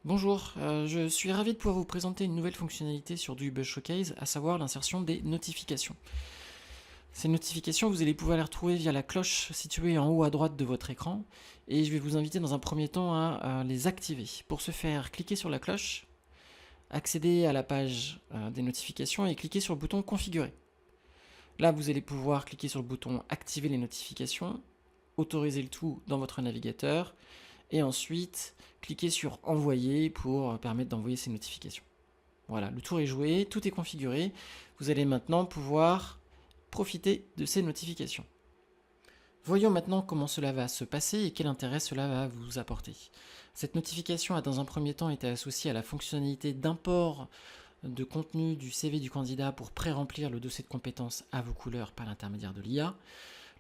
Bonjour, je suis ravi de pouvoir vous présenter une nouvelle fonctionnalité sur du Buzz Showcase, à savoir l'insertion des notifications. Ces notifications, vous allez pouvoir les retrouver via la cloche située en haut à droite de votre écran, et je vais vous inviter dans un premier temps à les activer. Pour ce faire, cliquez sur la cloche, accédez à la page des notifications et cliquez sur le bouton Configurer. Là, vous allez pouvoir cliquer sur le bouton Activer les notifications, autoriser le tout dans votre navigateur, et ensuite cliquez sur Envoyer pour permettre d'envoyer ces notifications. Voilà, le tour est joué, tout est configuré. Vous allez maintenant pouvoir profiter de ces notifications. Voyons maintenant comment cela va se passer et quel intérêt cela va vous apporter. Cette notification a dans un premier temps été associée à la fonctionnalité d'import de contenu du CV du candidat pour pré-remplir le dossier de compétences à vos couleurs par l'intermédiaire de l'IA.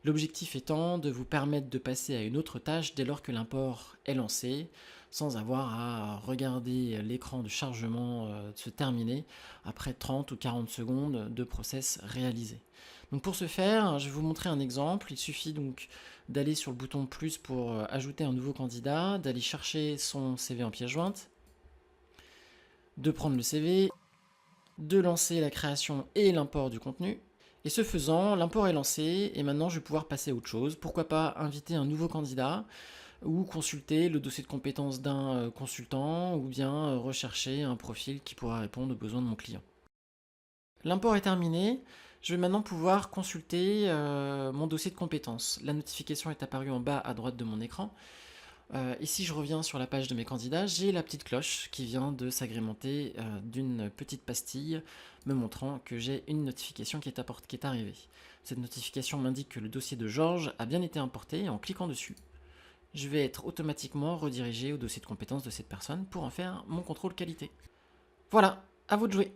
L'objectif étant de vous permettre de passer à une autre tâche dès lors que l'import est lancé, sans avoir à regarder l'écran de chargement se terminer après 30 ou 40 secondes de process réalisé. Donc pour ce faire, je vais vous montrer un exemple. Il suffit donc d'aller sur le bouton plus pour ajouter un nouveau candidat, d'aller chercher son CV en pièce jointe, de prendre le CV, de lancer la création et l'import du contenu. Et ce faisant, l'import est lancé et maintenant je vais pouvoir passer à autre chose. Pourquoi pas inviter un nouveau candidat ou consulter le dossier de compétences d'un consultant ou bien rechercher un profil qui pourra répondre aux besoins de mon client. L'import est terminé. Je vais maintenant pouvoir consulter mon dossier de compétences. La notification est apparue en bas à droite de mon écran. Ici, je reviens sur la page de mes candidats. J'ai la petite cloche qui vient de s'agrémenter d'une petite pastille me montrant que j'ai une notification qui est arrivée. Cette notification m'indique que le dossier de Georges a bien été importé et en cliquant dessus, je vais être automatiquement redirigé au dossier de compétences de cette personne pour en faire mon contrôle qualité. Voilà, à vous de jouer.